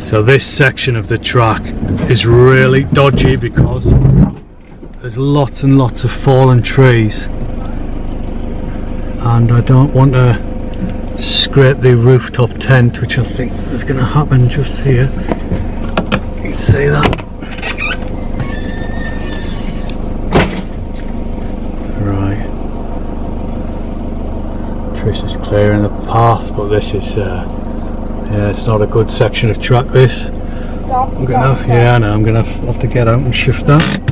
So this section of the track is really dodgy because there's lots and lots of fallen trees, and I don't want to scrape the rooftop tent, which I think is going to happen just here. You can see that. Right. Trish is clearing the path, but this is yeah, it's not a good section of track, this. I'm gonna have to get out and shift that.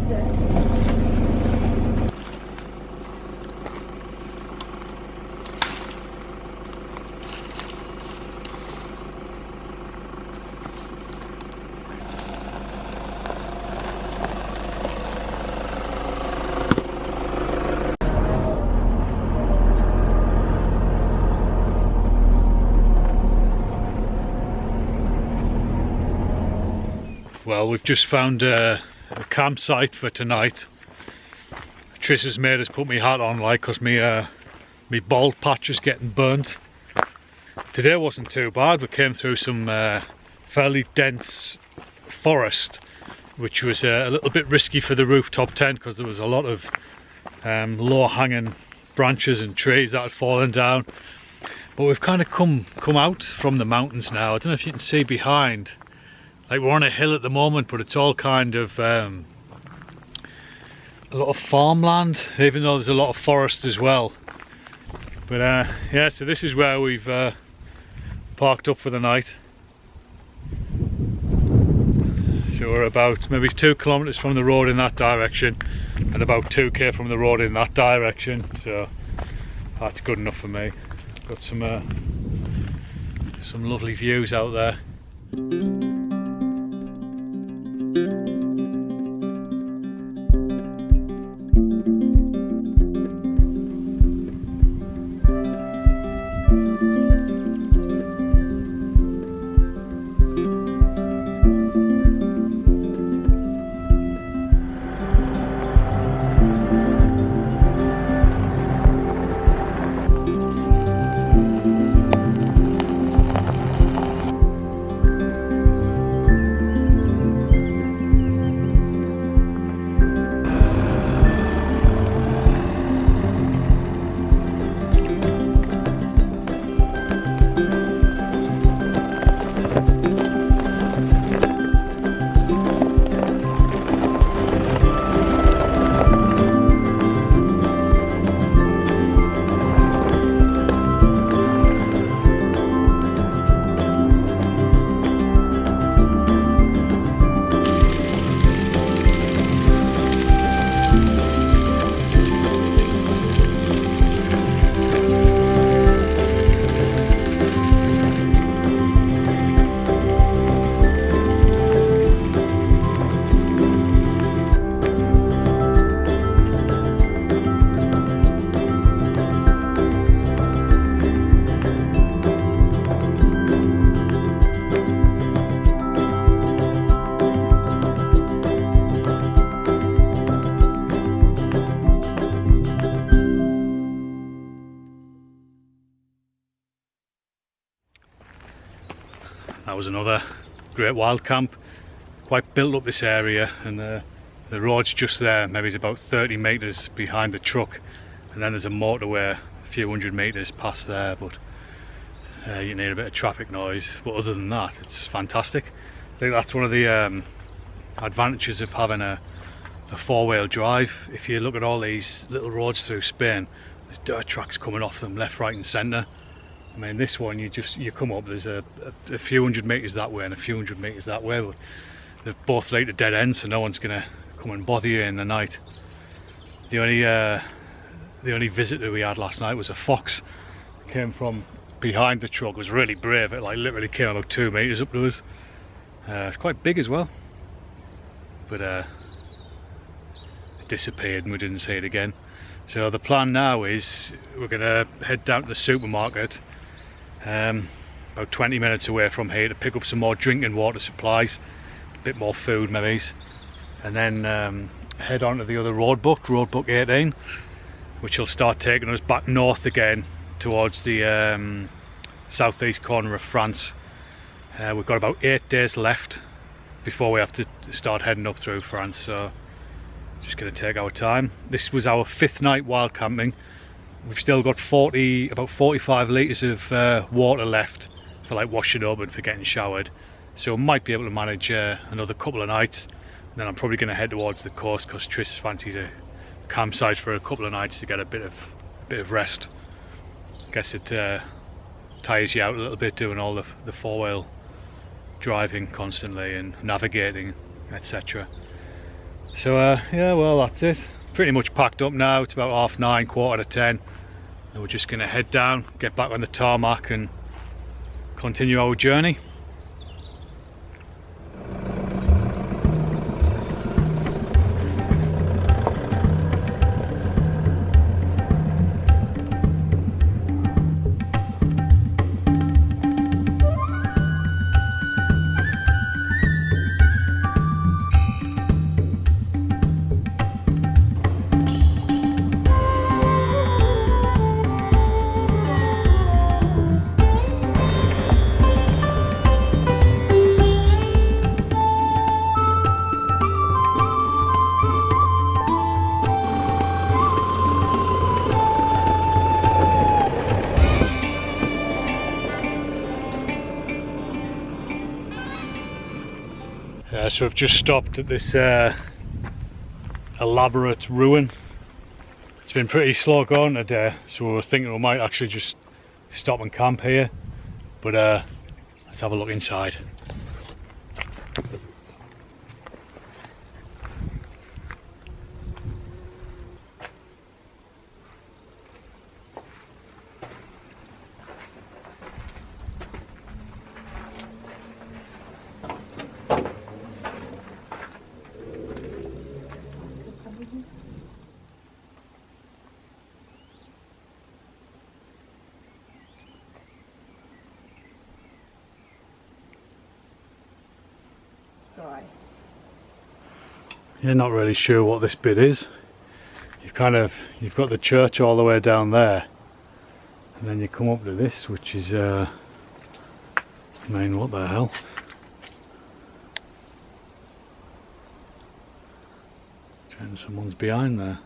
Well, we've just found a campsite for tonight. Trish has made us put my hat on, like, because my bald patch is getting burnt. Today wasn't too bad. We came through some fairly dense forest, which was a little bit risky for the rooftop tent because there was a lot of low-hanging branches and trees that had fallen down. But we've kind of come out from the mountains now. I don't know if you can see behind. Like, we're on a hill at the moment, but it's all kind of a lot of farmland, even though there's a lot of forest as well. But yeah, so this is where we've parked up for the night. So we're about maybe 2 kilometers from the road in that direction, and about 2k from the road in that direction. So that's good enough for me. Got some lovely views out there. That was another great wild camp. Quite built up, this area, and the road's just there. Maybe it's about 30 metres behind the truck, and then there's a motorway a few hundred metres past there, but you need a bit of traffic noise. But other than that, it's fantastic. I think that's one of the advantages of having a four-wheel drive. If you look at all these little roads through Spain, there's dirt tracks coming off them left, right and centre. I mean, this one, you come up, there's a few hundred metres that way and a few hundred metres that way, but they both lead to dead ends, so no one's going to come and bother you in the night. The only visitor we had last night was a fox. It came from behind the truck. It was really brave. It like literally came about 2 metres up to us. It's quite big as well, but it disappeared and we didn't see it again. So the plan now is we're going to head down to the supermarket, about 20 minutes away from here, to pick up some more drinking water supplies, a bit more food maybe, and then head on to the other roadbook 18, which will start taking us back north again towards the southeast corner of France. We've got about 8 days left before we have to start heading up through France, so just going to take our time. This was our 5th night wild camping. We've still got about 45 litres of water left for like washing up and for getting showered, so we might be able to manage another couple of nights, and then I'm probably going to head towards the coast because Tris fancies a campsite for a couple of nights to get a bit of rest. I guess it tires you out a little bit doing all the 4-wheel driving constantly and navigating, etc. So yeah, well, that's it. Pretty much packed up now. It's about 9:30, 10:15, and we're just going to head down, get back on the tarmac and continue our journey. So we've just stopped at this elaborate ruin. It's been pretty slow going today, so we were thinking we might actually just stop and camp here, but let's have a look inside. You're not really sure what this bit is. You've got the church all the way down there, and then you come up to this, which is I mean, what the hell? And someone's behind there.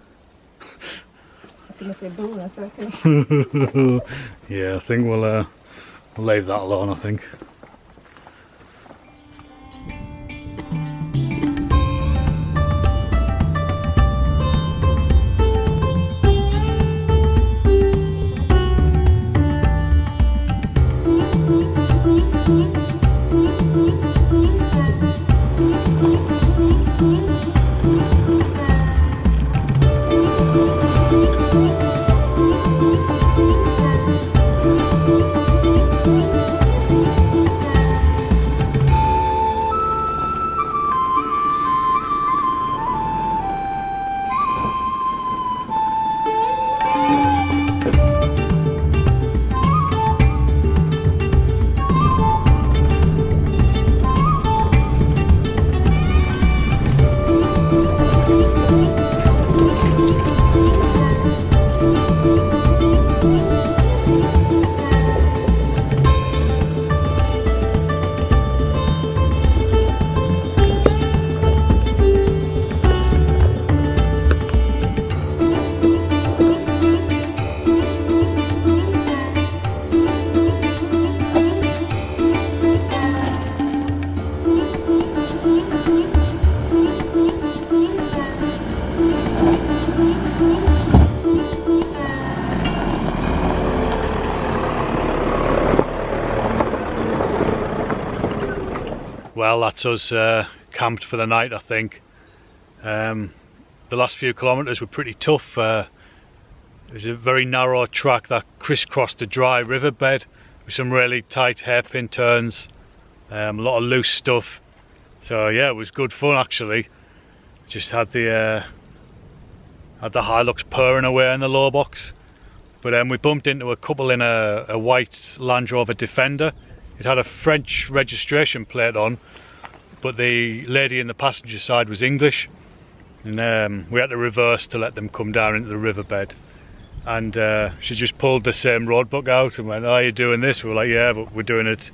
Yeah, I think we'll leave that alone, I think. Well, that's us camped for the night, I think. The last few kilometres were pretty tough. There's a very narrow track that crisscrossed a dry riverbed with some really tight hairpin turns, a lot of loose stuff. So yeah, it was good fun actually. Just had the Hilux purring away in the low box. But we bumped into a couple in a white Land Rover Defender. It had a French registration plate on, but the lady in the passenger side was English, and we had to reverse to let them come down into the riverbed. And she just pulled the same road book out and went, "Oh, are you doing this?" We were like, "Yeah, but we're doing it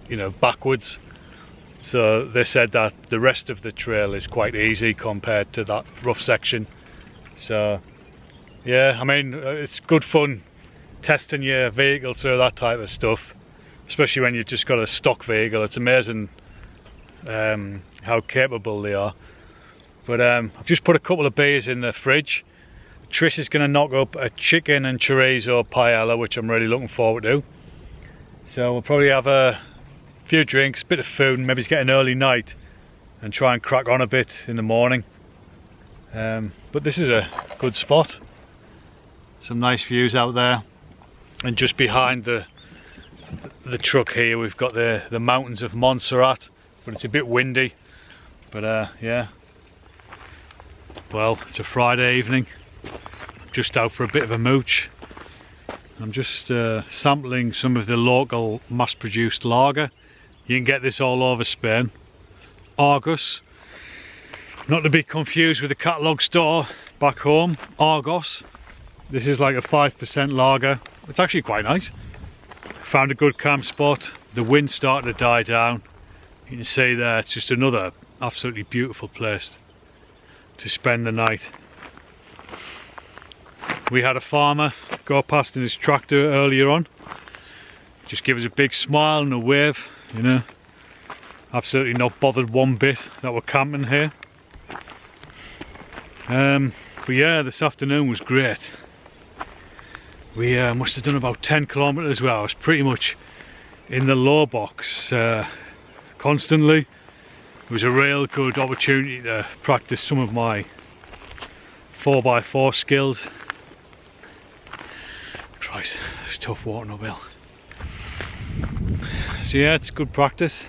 you know, backwards. So they said that the rest of the trail is quite easy compared to that rough section. So yeah, I mean, it's good fun testing your vehicle through that type of stuff, especially when you've just got a stock vehicle. It's amazing how capable they are. But I've just put a couple of beers in the fridge. Trish is going to knock up a chicken and chorizo paella, which I'm really looking forward to. So we'll probably have a few drinks, bit of food, and maybe get an early night and try and crack on a bit in the morning. But this is a good spot. Some nice views out there, and just behind the truck here we've got the mountains of Montserrat, but it's a bit windy. But yeah, well, it's a Friday evening, just out for a bit of a mooch. I'm just sampling some of the local mass-produced lager. You can get this all over Spain. Argus, not to be confused with the catalogue store back home, Argos. This is like a 5% lager. It's actually quite nice. Found a good camp spot. The wind's starting to die down. You can see there, it's just another absolutely beautiful place to spend the night. We had a farmer go past in his tractor earlier on. Just give us a big smile and a wave, you know. Absolutely not bothered one bit that we're camping here. But yeah, this afternoon was great. We must have done about 10 kilometers where I was pretty much in the low box constantly. It was a real good opportunity to practice some of my 4x4 skills. Christ, it's tough walking uphill. So yeah, it's good practice.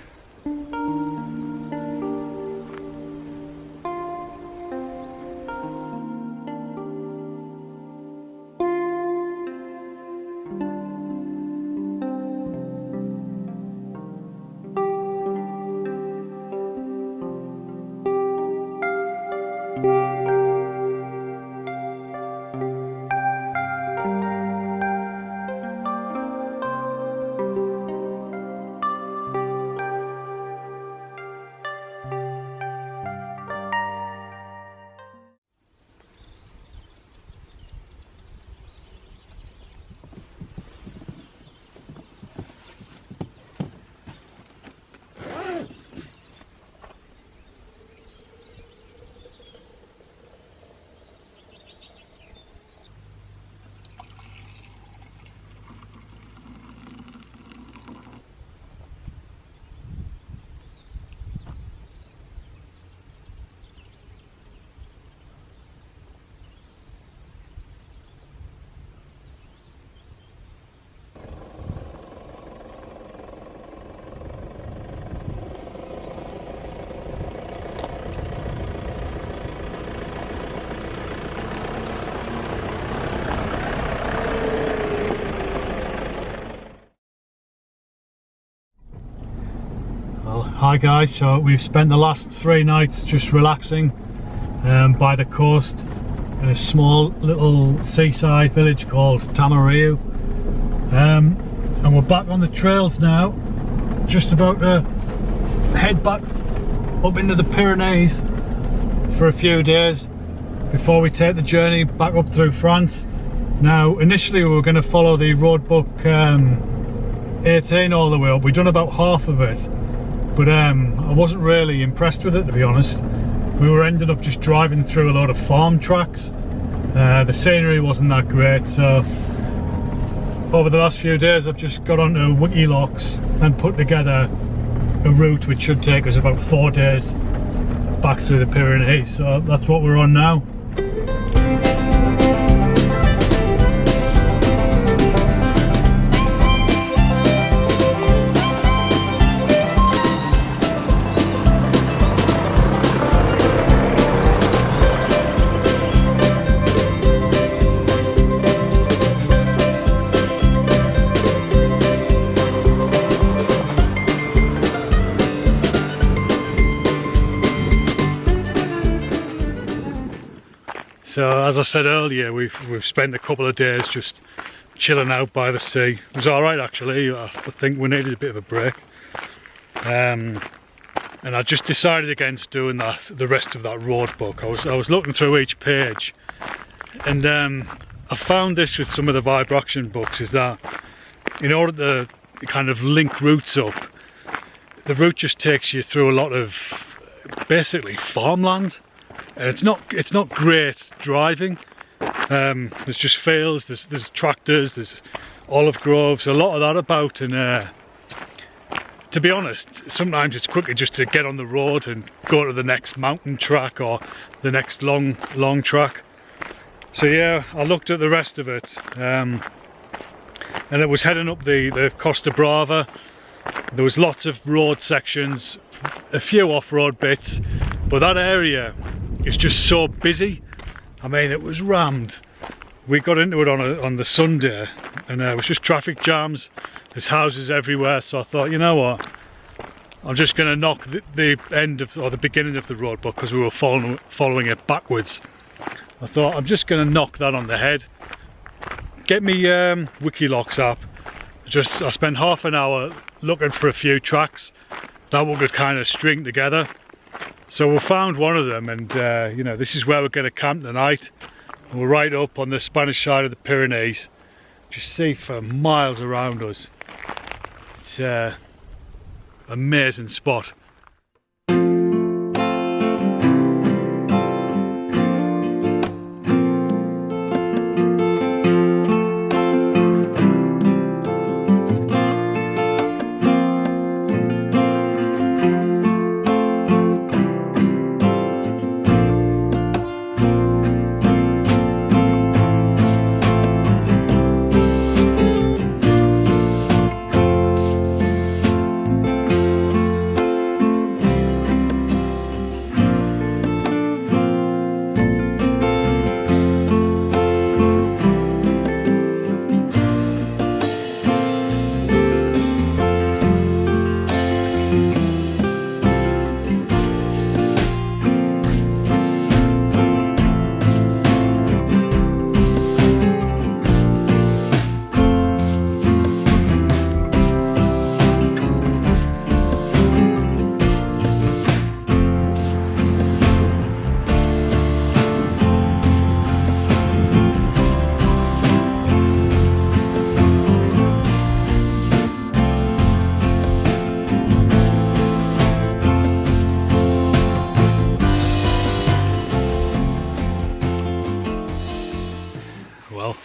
Hi guys, so we've spent the last 3 nights just relaxing by the coast in a small little seaside village called Tamariu, and we're back on the trails now, just about to head back up into the Pyrenees for a few days before we take the journey back up through France. Now initially we were going to follow the road book 18 all the way up. We've done about half of it, but I wasn't really impressed with it, to be honest. We were ended up just driving through a lot of farm tracks. The scenery wasn't that great, so over the last few days I've just got onto Wikilocs and put together a route which should take us about 4 days back through the Pyrenees. So that's what we're on now. So as I said earlier, we've spent a couple of days just chilling out by the sea. It was alright actually. I think we needed a bit of a break. and I just decided against doing the rest of that road book. I was looking through each page, and I found this with some of the Vibroction books, is that in order to kind of link routes up, the route just takes you through a lot of basically farmland, and it's not great driving. There's just fields, there's tractors, there's olive groves, a lot of that about, and to be honest, sometimes it's quicker just to get on the road and go to the next mountain track or the next long track. So yeah, I looked at the rest of it, and it was heading up the Costa Brava. There was lots of road sections, a few off-road bits, but that area is just so busy. I mean, it was rammed. We got into it on the Sunday, and it was just traffic jams. There's houses everywhere, so I thought, you know what, I'm just going to knock the end of, or the beginning of the road book, because we were following it backwards. I thought, I'm just going to knock that on the head. Get me Wikilocs app. I spent half an hour looking for a few tracks that we could kind of string together. So we found one of them, and you know, this is where we're going to camp tonight. And we're right up on the Spanish side of the Pyrenees. Just see for miles around us. It's an amazing spot.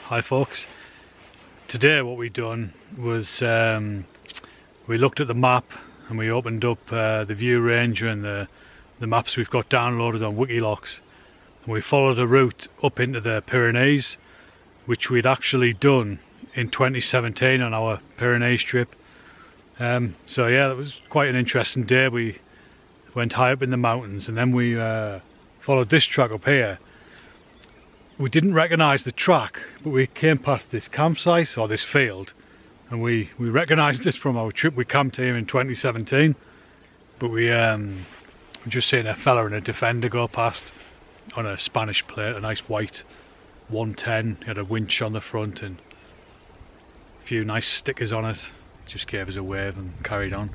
Hi folks, today what we done was we looked at the map and we opened up the View Ranger and the maps we've got downloaded on Wikilocs, and we followed a route up into the Pyrenees, which we'd actually done in 2017 on our Pyrenees trip. So yeah, it was quite an interesting day. We went high up in the mountains, and then we followed this track up here. We didn't recognise the track, but we came past this campsite, or this field, and we recognised this from our trip. We camped here in 2017, but we just seen a fella in a Defender go past on a Spanish plate, a nice white 110. He had a winch on the front and a few nice stickers on it. Just gave us a wave and carried on.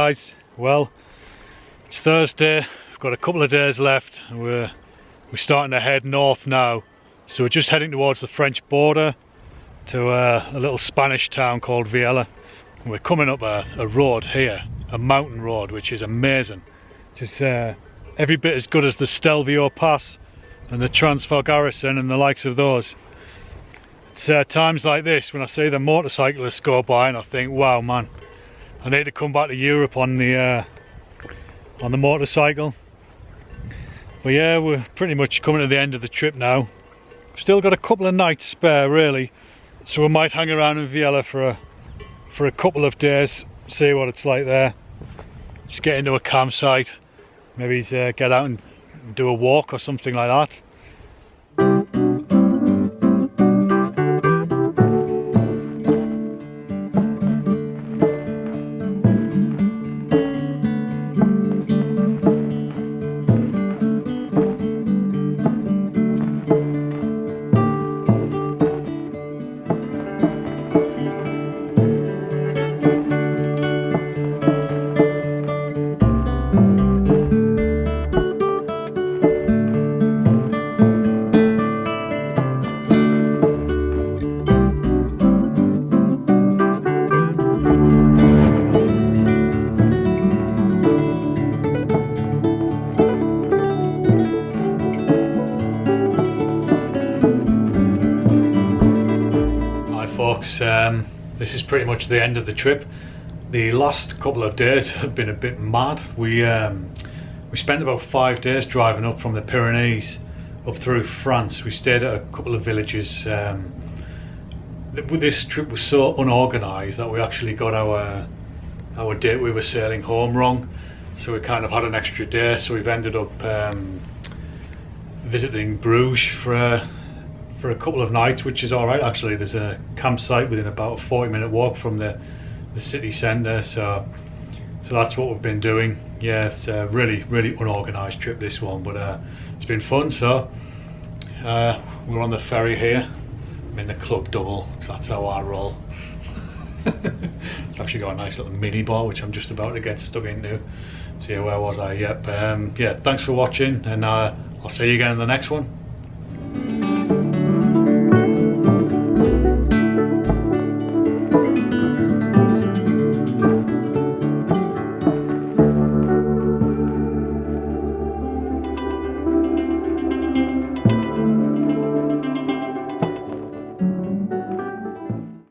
guys. Well, it's Thursday, we've got a couple of days left and we're starting to head north now. So we're just heading towards the French border to a little Spanish town called Viella. And we're coming up a road here, a mountain road, which is amazing. Just every bit as good as the Stelvio Pass and the Transfer Garrison and the likes of those. It's times like this when I see the motorcyclists go by and I think, wow man, I need to come back to Europe on the motorcycle. But yeah, we're pretty much coming to the end of the trip now. Still got a couple of nights spare really, so we might hang around in Viella for a couple of days, see what it's like there. Just get into a campsite, maybe get out and do a walk or something like that. This is pretty much the end of the trip. The last couple of days have been a bit mad. We spent about 5 days driving up from the Pyrenees up through France. We stayed at a couple of villages. This trip was so unorganised that we actually got our date we were sailing home wrong, so we kind of had an extra day, so we've ended up visiting Brugge for a couple of nights, which is alright actually. There's a campsite within about a 40-minute walk from the city centre, so that's what we've been doing. Yeah, it's a really unorganised trip this one, but it's been fun. So we're on the ferry here. I'm in the club double, because that's how I roll. It's actually got a nice little mini bar which I'm just about to get stuck into. So yeah, where was I? Yep. Yeah, thanks for watching, and I'll see you again in the next one.